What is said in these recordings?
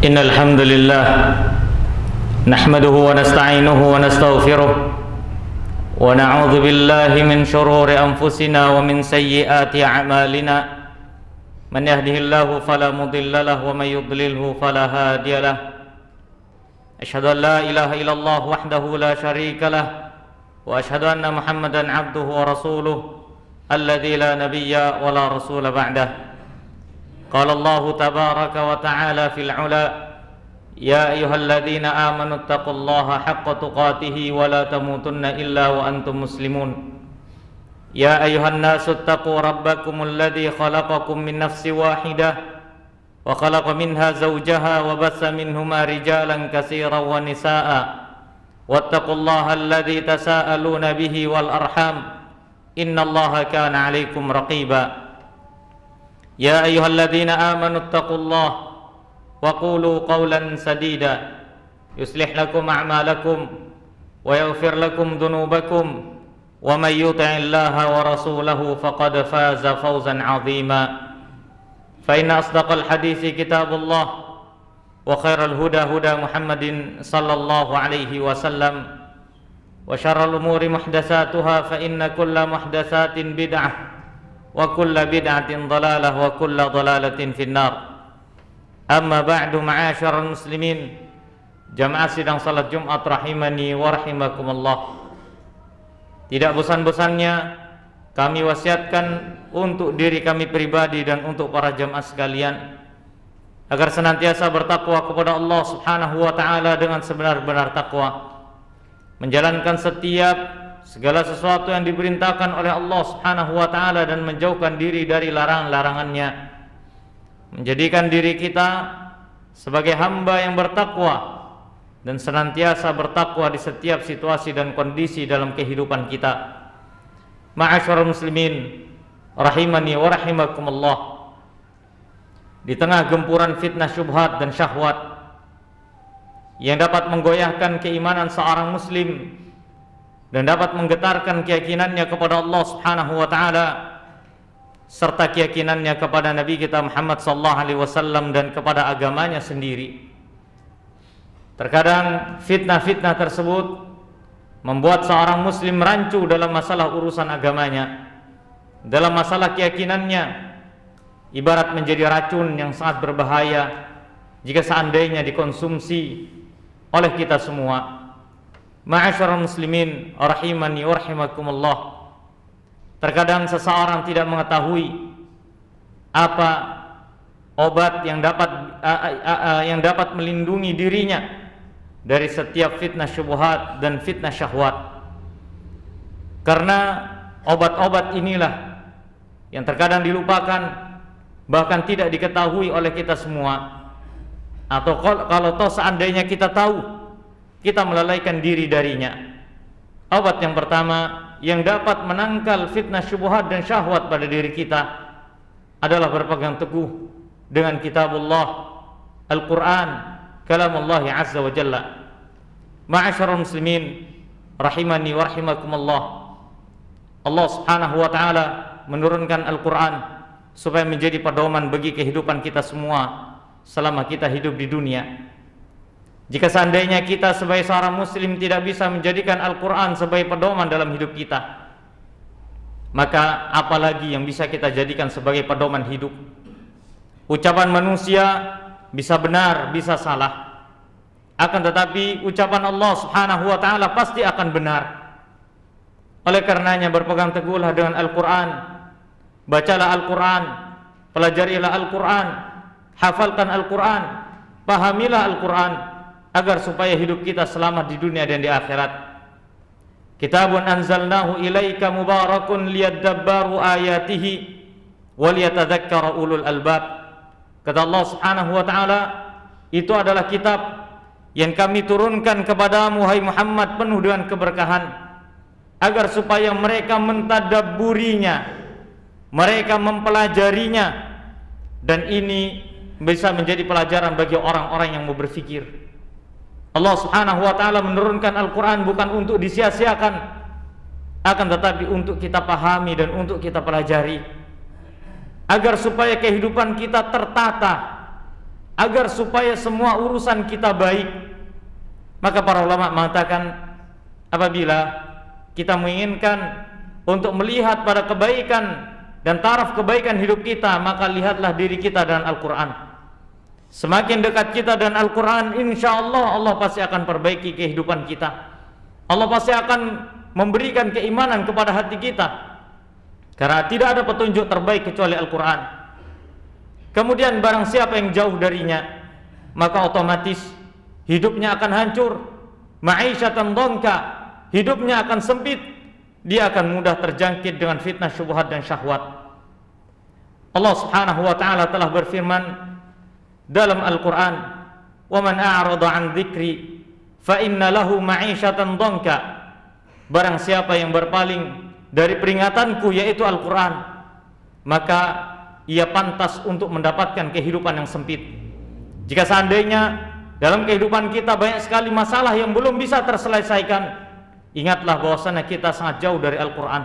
إن الحمد لله نحمده ونستعينه ونستغفره ونعوذ بالله من شرور أنفسنا ومن سيئات أعمالنا من يهده الله فلا مضل له ومن يضلله فلا هادي له أشهد أن لا إله إلا الله وحده لا شريك له وأشهد أن محمدا عبده ورسوله الذي لا نبي ولا رسول بعده قال الله تبارك وتعالى في العلا يا أيها الذين آمنوا اتقوا الله حق تقاته ولا تموتن إلا وأنتم مسلمون يا أيها الناس اتقوا ربكم الذي خلقكم من نفس واحدة وخلق منها زوجها وبث منهما رجالا كثيرا ونساء واتقوا الله الذي تساءلون به والأرحام إن الله كان عليكم رقيبا يا أيها الذين آمنوا اتقوا الله وقولوا قولا سديدا يصلح لكم أعمالكم ويغفر لكم ذنوبكم ومن يطع الله ورسوله فقد فاز فوزا عظيما فإن أصدق الحديث كتاب الله وخير الهدى هدى محمد صلى الله عليه وسلم وشر الأمور محدثاتها فإن كل محدثات بدعة وكل بدعة ضلالة وكل ضلالة في النار أما بعد معاشر المسلمين jamaah sidang salat Jumat rahimani wa rahimakumullah. Tidak bosan-bosannya kami wasiatkan untuk diri kami pribadi dan untuk para jamaah sekalian agar senantiasa bertakwa kepada Allah Subhanahu wa taala dengan sebenar-benar takwa, menjalankan setiap segala sesuatu yang diperintahkan oleh Allah Subhanahu wa taala dan menjauhkan diri dari larangan-larangannya, menjadikan diri kita sebagai hamba yang bertakwa dan senantiasa bertakwa di setiap situasi dan kondisi dalam kehidupan kita. Ma'asyiral muslimin rahimani wa rahimakumullah. Di tengah gempuran fitnah syubhat dan syahwat yang dapat menggoyahkan keimanan seorang muslim dan dapat menggetarkan keyakinannya kepada Allah Subhanahu wa taala serta keyakinannya kepada Nabi kita Muhammad sallallahu alaihi wasallam dan kepada agamanya sendiri. Terkadang fitnah-fitnah tersebut membuat seorang muslim rancu dalam masalah urusan agamanya, dalam masalah keyakinannya, ibarat menjadi racun yang sangat berbahaya jika seandainya dikonsumsi oleh kita semua. Ma'asyiral muslimin rahimani wa rahimakumullah. Terkadang seseorang tidak mengetahui apa obat yang dapat melindungi dirinya dari setiap fitnah syubhat dan fitnah syahwat. Karena obat-obat inilah yang terkadang dilupakan, bahkan tidak diketahui oleh kita semua. Atau kalau toh seandainya kita tahu, kita melalaikan diri darinya. Obat yang pertama yang dapat menangkal fitnah syubhat dan syahwat pada diri kita adalah berpegang teguh dengan kitabullah, Al-Quran, kalamullah azza wa jalla. Ma'asyiral muslimin rahimani wa rahimakumullah. Allah Subhanahu wa taala menurunkan Al-Quran supaya menjadi pedoman bagi kehidupan kita semua selama kita hidup di dunia. Jika seandainya kita sebagai seorang muslim tidak bisa menjadikan Al-Quran sebagai pedoman dalam hidup kita, maka apalagi yang bisa kita jadikan sebagai pedoman hidup? Ucapan manusia bisa benar, bisa salah, akan tetapi ucapan Allah Subhanahu wa taala pasti akan benar. Oleh karenanya berpegang teguhlah dengan Al-Quran, bacalah Al-Quran, pelajarilah Al-Quran, hafalkan Al-Quran, pahamilah Al-Quran, agar supaya hidup kita selamat di dunia dan di akhirat. Kitabun anzalnahu ilaika mubarakun liyadabbaru ayatihi waliyatadzakkara ulul albab. Kata Allah Subhanahu wa taala, itu adalah kitab yang kami turunkan kepadamu hai Muhammad penuh dengan keberkahan, agar supaya mereka mentadabburinya, mereka mempelajarinya, dan ini bisa menjadi pelajaran bagi orang-orang yang mau berfikir. Allah Subhanahu wa taala menurunkan Al-Quran bukan untuk disia-siakan, akan tetapi untuk kita pahami dan untuk kita pelajari, agar supaya kehidupan kita tertata, agar supaya semua urusan kita baik. Maka para ulama mengatakan, apabila kita menginginkan untuk melihat pada kebaikan dan taraf kebaikan hidup kita, maka lihatlah diri kita dan Al-Quran. Semakin dekat kita dan Al-Quran, insya Allah Allah pasti akan perbaiki kehidupan kita. Allah pasti akan memberikan keimanan kepada hati kita, karena tidak ada petunjuk terbaik kecuali Al-Quran. Kemudian barang siapa yang jauh darinya, maka otomatis hidupnya akan hancur. Ma'isyatan dhanka, hidupnya akan sempit. Dia akan mudah terjangkit dengan fitnah, syubhat dan syahwat. Allah Subhanahu wa taala telah berfirman dalam Al-Qur'an, "Wa man a'rada 'an dzikri fa inna lahu ma'isyatan dhanka." Barang siapa yang berpaling dari peringatanku, yaitu Al-Qur'an, maka ia pantas untuk mendapatkan kehidupan yang sempit. Jika seandainya dalam kehidupan kita banyak sekali masalah yang belum bisa terselesaikan, ingatlah bahwasanya kita sangat jauh dari Al-Quran.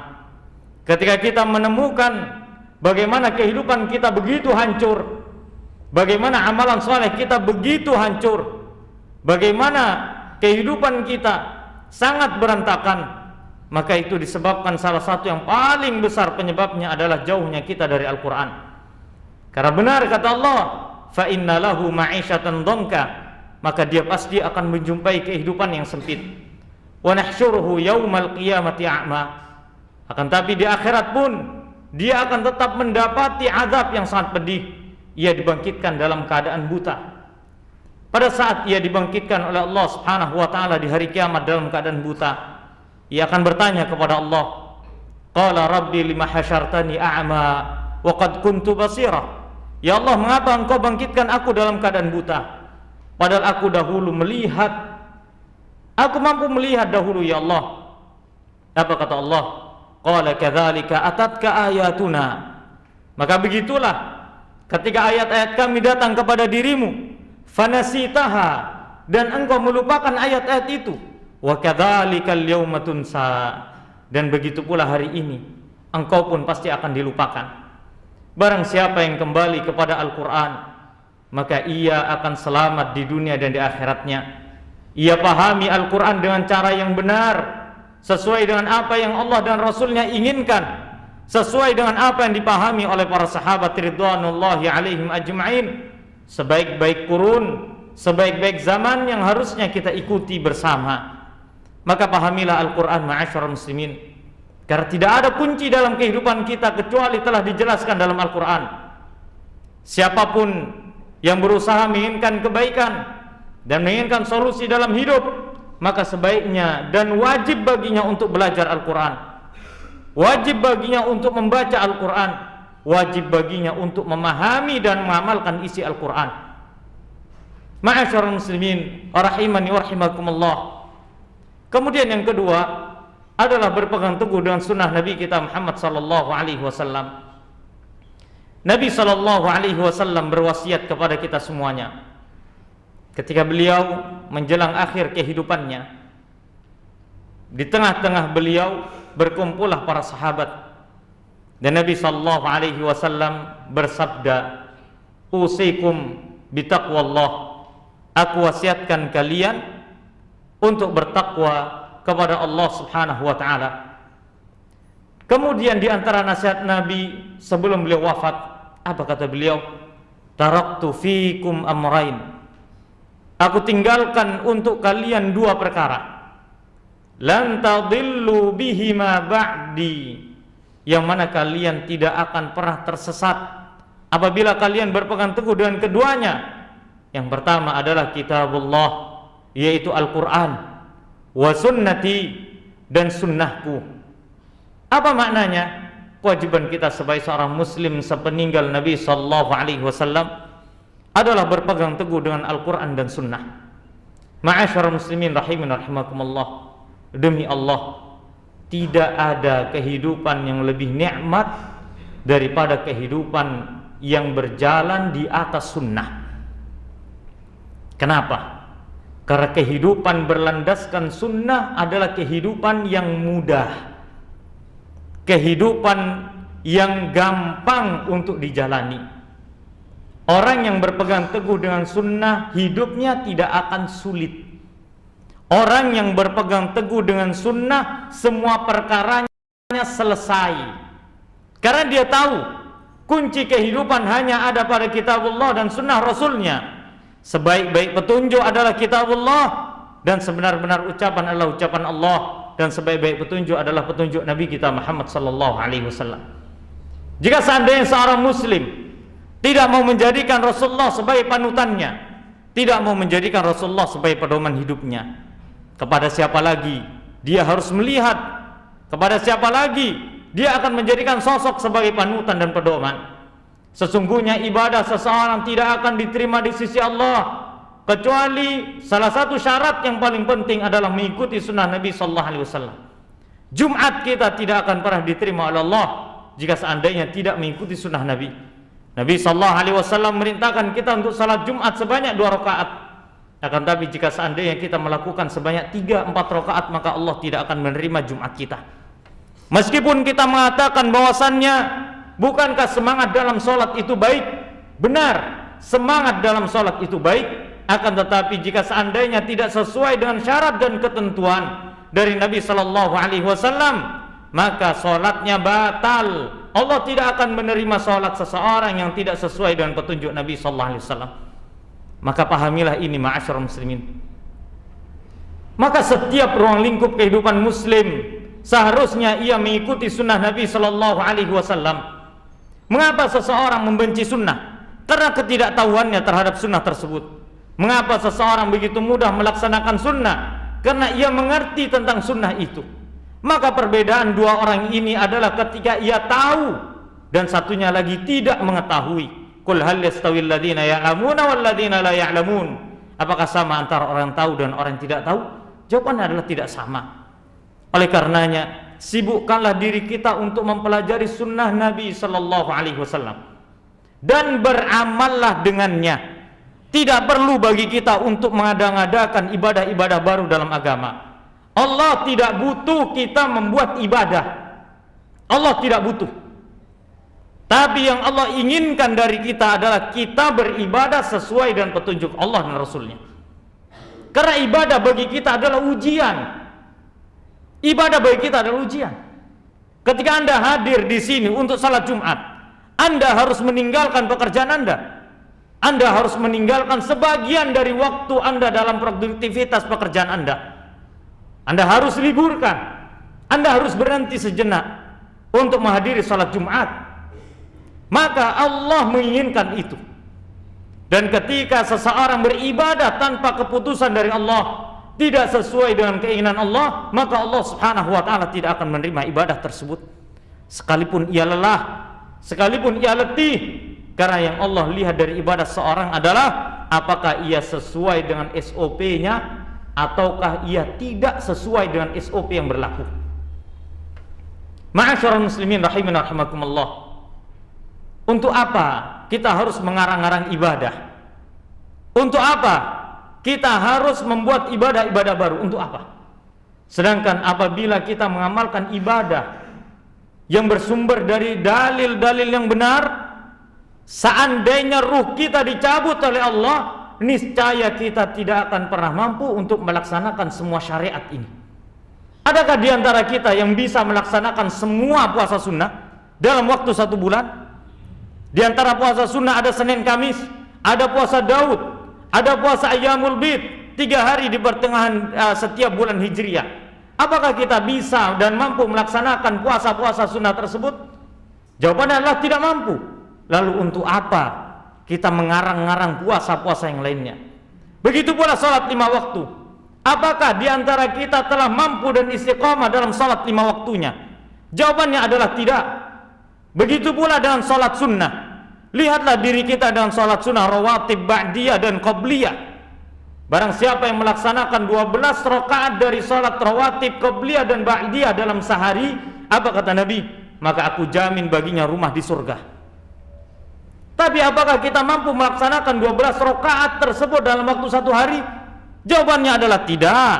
Ketika kita menemukan bagaimana kehidupan kita begitu hancur, bagaimana amalan soleh kita begitu hancur, bagaimana kehidupan kita sangat berantakan, maka itu disebabkan salah satu yang paling besar penyebabnya adalah jauhnya kita dari Al-Quran. Karena benar kata Allah, fa inna lahu ma'isyatan dhanka, maka dia pasti akan menjumpai kehidupan yang sempit. Wa nahsyuruhu yaumal qiyamati a'ma, akan tapi di akhirat pun dia akan tetap mendapati azab yang sangat pedih. Ia dibangkitkan dalam keadaan buta. Pada saat ia dibangkitkan oleh Allah Subhanahu wa taala di hari kiamat dalam keadaan buta, ia akan bertanya kepada Allah, qala rabbi lima hasyartani a'ma wa qad kuntu basira. Ya Allah, mengapa engkau bangkitkan aku dalam keadaan buta, padahal aku dahulu melihat, aku mampu melihat dahulu ya Allah. Apa kata Allah? Qala kadzalika atatka ayatuna. Maka begitulah ketika ayat-ayat kami datang kepada dirimu, fanasitaha, dan engkau melupakan ayat-ayat itu. Wa kadzalikal yauma tunsa, dan begitu pula hari ini engkau pun pasti akan dilupakan. Barang siapa yang kembali kepada Al-Quran, maka ia akan selamat di dunia dan di akhiratnya. Ia pahami Al-Quran dengan cara yang benar, sesuai dengan apa yang Allah dan Rasulnya inginkan, sesuai dengan apa yang dipahami oleh para sahabat ridwanullahi alaihim ajma'in. Sebaik-baik kurun, sebaik-baik zaman yang harusnya kita ikuti bersama. Maka pahamilah Al-Quran ma'asyiral muslimin, karena tidak ada kunci dalam kehidupan kita kecuali telah dijelaskan dalam Al-Quran. Siapapun yang berusaha menginginkan kebaikan dan menginginkan solusi dalam hidup, maka sebaiknya dan wajib baginya untuk belajar Al-Quran, wajib baginya untuk membaca Al-Quran, wajib baginya untuk memahami dan mengamalkan isi Al-Quran. Ma'asyiral muslimin rahimani wa rahimakumullah. Kemudian yang kedua adalah berpegang teguh dengan sunnah Nabi kita Muhammad sallallahu alaihi wasallam. Nabi sallallahu alaihi wasallam berwasiat kepada kita semuanya ketika beliau menjelang akhir kehidupannya. Di tengah-tengah beliau berkumpullah para sahabat, dan Nabi sallallahu alaihi wasallam bersabda, "Usikum bitaqwallah." Aku wasiatkan kalian untuk bertakwa kepada Allah Subhanahu wa taala. Kemudian di antara nasihat Nabi sebelum beliau wafat, apa kata beliau? Taraktu fikum amrain. Aku tinggalkan untuk kalian dua perkara. Lan tadillu bihima ba'di. Yang mana kalian tidak akan pernah tersesat apabila kalian berpegang teguh dengan keduanya. Yang pertama adalah kitabullah, yaitu Al-Quran, wa sunnati, dan sunnahku. Apa maknanya? Kewajiban kita sebagai seorang muslim sepeninggal Nabi sallallahu alaihi wasallam adalah berpegang teguh dengan Al-Quran dan sunnah. Ma'asyiral muslimin rahimin rahimakumullah, demi Allah, tidak ada kehidupan yang lebih nikmat daripada kehidupan yang berjalan di atas sunnah. Kenapa? Karena kehidupan berlandaskan sunnah adalah kehidupan yang mudah, kehidupan yang gampang untuk dijalani. Orang yang berpegang teguh dengan sunnah, hidupnya tidak akan sulit. Orang yang berpegang teguh dengan sunnah, semua perkaranya selesai. Karena dia tahu kunci kehidupan hanya ada pada kitabullah dan sunnah Rasulnya. Sebaik-baik petunjuk adalah kitabullah, dan sebenar-benar ucapan adalah ucapan Allah, dan sebaik-baik petunjuk adalah petunjuk Nabi kita Muhammad sallallahu alaihi wasallam. Jika seandainya seorang muslim tidak mau menjadikan Rasulullah sebagai panutannya, tidak mau menjadikan Rasulullah sebagai pedoman hidupnya, kepada siapa lagi dia harus melihat? Kepada siapa lagi dia akan menjadikan sosok sebagai panutan dan pedoman? Sesungguhnya ibadah seseorang tidak akan diterima di sisi Allah kecuali salah satu syarat yang paling penting adalah mengikuti sunnah Nabi sallallahu alaihi wasallam. Jumat kita tidak akan pernah diterima oleh Allah jika seandainya tidak mengikuti sunnah Nabi. Nabi sallallahu alaihi wasallam merintahkan kita untuk salat Jumat sebanyak 2 rakaat. Akan tapi jika seandainya kita melakukan sebanyak 3-4 rakaat, maka Allah tidak akan menerima Jumat kita. Meskipun kita mengatakan bahwasannya, bukankah semangat dalam salat itu baik? Benar, semangat dalam salat itu baik. Akan tetapi jika seandainya tidak sesuai dengan syarat dan ketentuan dari Nabi sallallahu alaihi wasallam, maka salatnya batal. Allah tidak akan menerima salat seseorang yang tidak sesuai dengan petunjuk Nabi sallallahu alaihi wasallam. Maka pahamilah ini ma'asyiral muslimin. Maka setiap ruang lingkup kehidupan muslim seharusnya ia mengikuti sunnah Nabi sallallahu alaihi wasallam. Mengapa seseorang membenci sunnah? Karena ketidaktahuannya terhadap sunnah tersebut. Mengapa seseorang begitu mudah melaksanakan sunnah? Karena ia mengerti tentang sunnah itu. Maka perbedaan dua orang ini adalah ketika ia tahu dan satunya lagi tidak mengetahui. Qul hal yastawil ladzina ya'lamuna wal ladzina la ya'lamun. Apakah sama antara orang tahu dan orang tidak tahu? Jawabannya adalah tidak sama. Oleh karenanya, sibukkanlah diri kita untuk mempelajari sunnah Nabi sallallahu alaihi wasallam dan beramallah dengannya. Tidak perlu bagi kita untuk mengada-ngadakan ibadah-ibadah baru dalam agama. Allah tidak butuh kita membuat ibadah. Allah tidak butuh. Tapi yang Allah inginkan dari kita adalah kita beribadah sesuai dengan petunjuk Allah dan Rasulnya. Karena ibadah bagi kita adalah ujian. Ibadah bagi kita adalah ujian. Ketika Anda hadir di sini untuk salat Jumat, Anda harus meninggalkan pekerjaan Anda. Anda harus meninggalkan sebagian dari waktu Anda dalam produktivitas pekerjaan Anda. Anda harus liburkan. Anda harus berhenti sejenak untuk menghadiri salat Jumat. Maka Allah menginginkan itu. Dan ketika seseorang beribadah tanpa keputusan dari Allah, tidak sesuai dengan keinginan Allah, maka Allah Subhanahu wa taala tidak akan menerima ibadah tersebut. Sekalipun ia lelah, sekalipun ia letih. Karena yang Allah lihat dari ibadah seorang adalah apakah ia sesuai dengan SOP-nya ataukah ia tidak sesuai dengan SOP yang berlaku. Ma'asyiral muslimin rahimani rahimakumullah. Untuk apa kita harus mengarang-arang ibadah? Untuk apa kita harus membuat ibadah-ibadah baru? Untuk apa? Sedangkan apabila kita mengamalkan ibadah yang bersumber dari dalil-dalil yang benar, seandainya ruh kita dicabut oleh Allah, niscaya kita tidak akan pernah mampu untuk melaksanakan semua syariat ini. Adakah di antara kita yang bisa melaksanakan semua puasa sunnah dalam waktu 1 bulan? Di antara puasa sunnah ada Senin Kamis, ada puasa Daud, ada puasa Ayyamul Bid, 3 hari di pertengahan setiap bulan Hijriah. Apakah kita bisa dan mampu melaksanakan puasa-puasa sunnah tersebut? Jawabannya adalah tidak mampu. Lalu untuk apa kita mengarang-ngarang puasa-puasa yang lainnya? Begitu pula salat 5 waktu. Apakah di antara kita telah mampu dan istiqamah dalam salat 5 waktunya? Jawabannya adalah tidak. Begitu pula dengan salat sunnah. Lihatlah diri kita dengan salat sunnah rawatib, ba'diyah dan qabliyah. Barang siapa yang melaksanakan 12 rakaat dari salat rawatib, qabliyah dan ba'diyah dalam sehari, apa kata Nabi? Maka aku jamin baginya rumah di surga. Tapi apakah kita mampu melaksanakan 12 rakaat tersebut dalam waktu 1 hari? Jawabannya adalah tidak.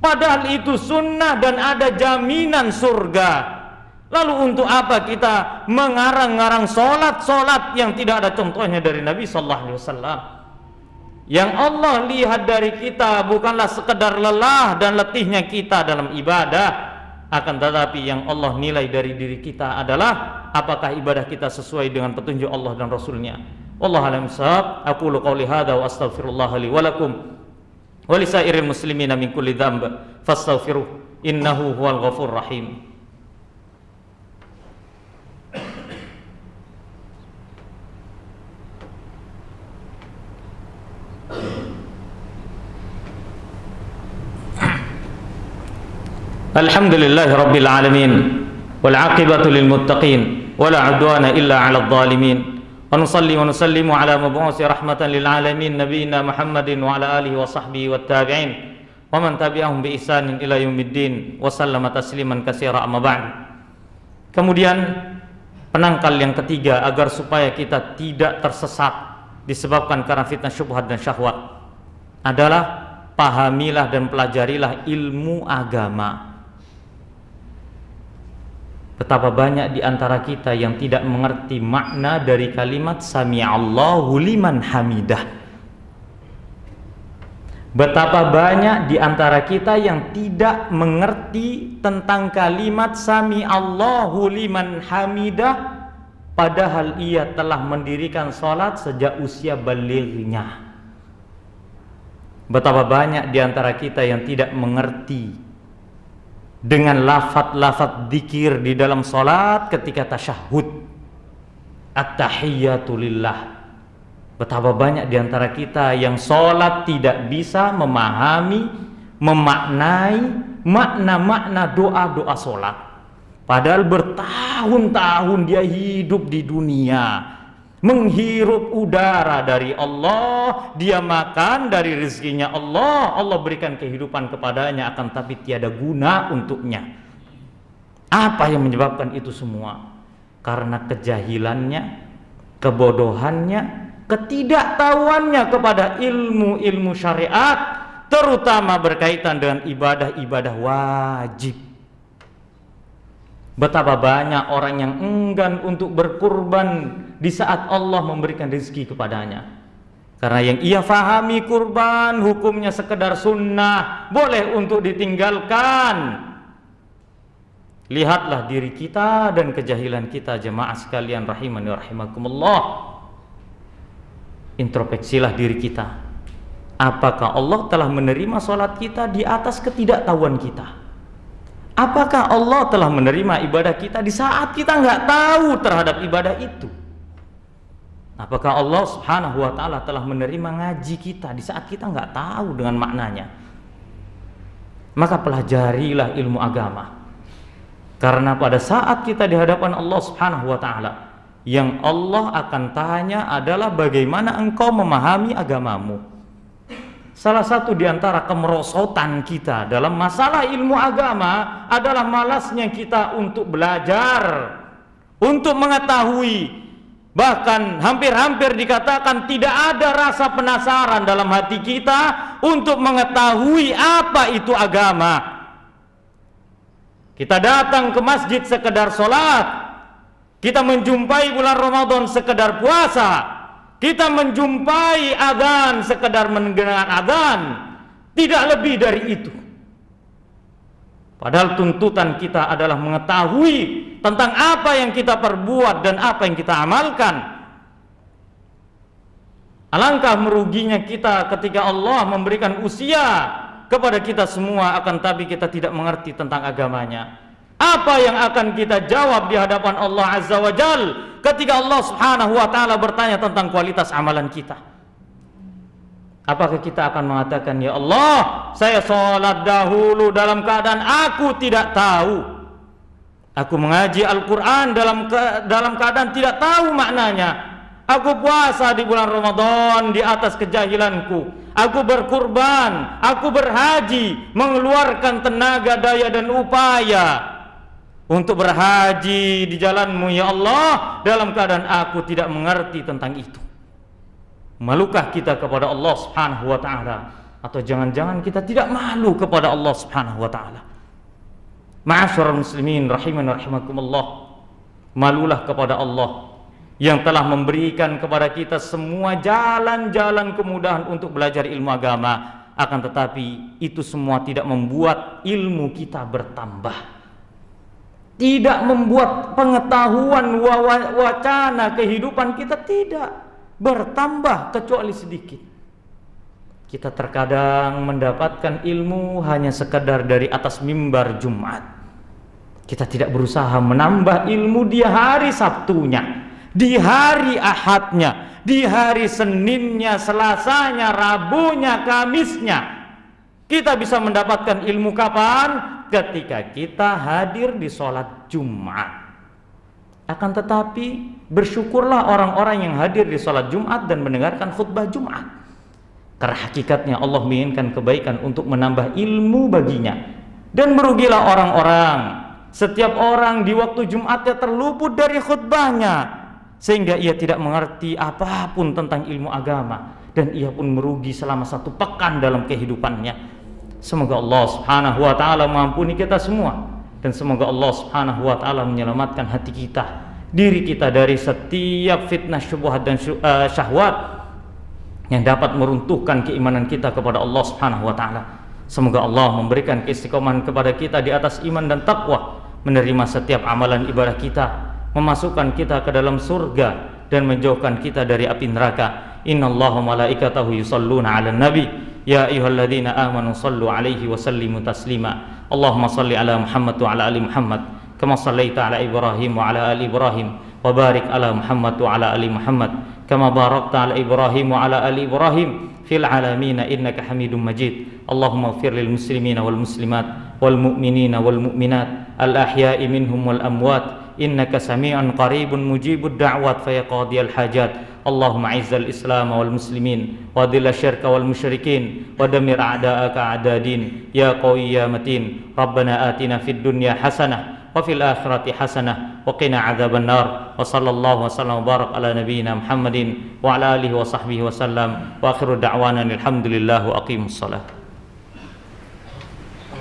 Padahal itu sunnah dan ada jaminan surga. Lalu untuk apa kita mengarang-arang solat yang tidak ada contohnya dari Nabi Sallallahu Alaihi Wasallam? Yang Allah lihat dari kita bukanlah sekedar lelah dan letihnya kita dalam ibadah, akan tetapi yang Allah nilai dari diri kita adalah apakah ibadah kita sesuai dengan petunjuk Allah dan Rasulnya. Wallahu a'lam bishawab. Aqulu qouli hadza wa astaghfirullah li wa lakum wa lisairil muslimina min kulli dzamb fastaghfiruh innahu huwal ghafurur rahim. Alhamdulillahi rabbil alamin wal aqibatu lil muttaqin wala udwana illa 'alal zalimin. Wa nusalli wa nusallimu ala mab'usi rahmatan lil alamin nabiyina Muhammadin wa ala alihi wa sahbihi wat tabi'in wa man tabi'ahum bi ihsanin ila yaumiddin wa sallama tasliman katsira amma ba'd. Kemudian penangkal yang ketiga agar supaya kita tidak tersesat disebabkan karena fitnah syubhat dan syahwat adalah pahamilah dan pelajarilah ilmu agama. Betapa banyak di antara kita yang tidak mengerti makna dari kalimat sami'allahu liman hamidah. Betapa banyak di antara kita yang tidak mengerti tentang kalimat sami'allahu liman hamidah, padahal ia telah mendirikan salat sejak usia balighnya. Betapa banyak di antara kita yang tidak mengerti dengan lafaz-lafaz zikir di dalam salat ketika tasyahud, at-tahiyyatu lillah. Betapa banyak di antara kita yang salat tidak bisa memahami, memaknai makna-makna doa-doa salat. Padahal bertahun-tahun dia hidup di dunia, menghirup udara dari Allah, dia makan dari rezekinya Allah, Allah berikan kehidupan kepadanya, akan tapi tiada guna untuknya. Apa yang menyebabkan itu semua? Karena kejahilannya, kebodohannya, ketidaktahuannya kepada ilmu-ilmu syariat, terutama berkaitan dengan ibadah-ibadah wajib. Betapa banyak orang yang enggan untuk berkurban di saat Allah memberikan rezeki kepadanya. Karena yang ia fahami kurban hukumnya sekedar sunnah, boleh untuk ditinggalkan. Lihatlah diri kita dan kejahilan kita, jemaah sekalian rahimani wa rahimakumullah. Introspeksilah diri kita. Apakah Allah telah menerima salat kita di atas ketidaktahuan kita? Apakah Allah telah menerima ibadah kita di saat kita nggak tahu terhadap ibadah itu? Apakah Allah subhanahu wa ta'ala telah menerima ngaji kita di saat kita nggak tahu dengan maknanya? Maka pelajarilah ilmu agama. Karena pada saat kita di hadapan Allah subhanahu wa ta'ala, yang Allah akan tanya adalah bagaimana engkau memahami agamamu. Salah satu di antara kemerosotan kita dalam masalah ilmu agama adalah malasnya kita untuk belajar, untuk mengetahui. Bahkan hampir-hampir dikatakan tidak ada rasa penasaran dalam hati kita untuk mengetahui apa itu agama. Kita datang ke masjid sekedar sholat, kita menjumpai bulan Ramadan sekedar puasa, kita menjumpai adzan sekedar mendengar adzan, tidak lebih dari itu. Padahal tuntutan kita adalah mengetahui tentang apa yang kita perbuat dan apa yang kita amalkan. Alangkah meruginya kita ketika Allah memberikan usia kepada kita semua, akan tapi kita tidak mengerti tentang agamanya. Apa yang akan kita jawab di hadapan Allah Azza wa Jal ketika Allah subhanahu wa ta'ala bertanya tentang kualitas amalan kita? Apakah kita akan mengatakan, ya Allah, saya sholat dahulu dalam keadaan aku tidak tahu, aku mengaji Al-Quran dalam keadaan tidak tahu maknanya, aku puasa di bulan Ramadan di atas kejahilanku, aku berkurban, aku berhaji, mengeluarkan tenaga, daya dan upaya untuk berhaji di jalan-Mu ya Allah, dalam keadaan aku tidak mengerti tentang itu. Malukah kita kepada Allah subhanahu wa ta'ala? Atau jangan-jangan kita tidak malu kepada Allah subhanahu wa ta'ala? Ma'asyiral muslimin rahimani rahimakumullah, malulah kepada Allah yang telah memberikan kepada kita semua jalan-jalan kemudahan untuk belajar ilmu agama. Akan tetapi itu semua tidak membuat ilmu kita bertambah, tidak membuat pengetahuan wacana kehidupan kita tidak bertambah kecuali sedikit. Kita terkadang mendapatkan ilmu hanya sekadar dari atas mimbar Jumat. Kita tidak berusaha menambah ilmu di hari Sabtunya, di hari Ahadnya, di hari Seninnya, Selasanya, Rabunya, Kamisnya. Kita bisa mendapatkan ilmu kapan? Ketika kita hadir di sholat Jumat. Akan tetapi bersyukurlah orang-orang yang hadir di sholat Jumat dan mendengarkan khutbah Jumat, karena hakikatnya Allah menginginkan kebaikan untuk menambah ilmu baginya. Dan merugilah orang-orang, setiap orang di waktu Jumatnya terluput dari khutbahnya, sehingga ia tidak mengerti apapun tentang ilmu agama, dan ia pun merugi selama 1 pekan dalam kehidupannya. Semoga Allah subhanahu wa ta'ala mengampuni kita semua, dan semoga Allah subhanahu wa ta'ala menyelamatkan hati kita, diri kita dari setiap fitnah, syubhat dan syahwat yang dapat meruntuhkan keimanan kita kepada Allah subhanahu wa ta'ala. Semoga Allah memberikan keistiqomahan kepada kita di atas iman dan taqwa, menerima setiap amalan ibadah kita, memasukkan kita ke dalam surga dan menjauhkan kita dari api neraka. Innallaha malaikatahu yusalluna 'alan nabi ya ayyuhalladzina amanu sallu 'alaihi wa sallimu taslima. Allahumma salli 'ala Muhammad wa 'ala ali Muhammad kama shallaita 'ala Ibrahim wa 'ala ali Ibrahim wa barik 'ala Muhammad wa 'ala ali Muhammad kama barakta 'ala Ibrahim wa 'ala ali Ibrahim fil 'alamin innaka Hamidum Majid. Allahumma ighfir lil muslimina wal muslimat wal mu'minina wal mu'minat al ahya'i minhum wal amwat innaka sami'un qaribun mujibud da'wat fa ya qadiyal hajat. Allahumma izzal islam wal muslimin wa dhilla syirka wal musyrikin wa damir a'da'aka a'dadin ya qawi ya matin. Rabbana atina fid dunya hasanah wa fil akhirati hasanah wa qina adzaban nar. Wa sallallahu wa sallam wa barak ala nabiyyina Muhammadin wa ala alihi wa sahbihi wa sallam wa akhiru da'wana alhamdulillah wa aqimus salat.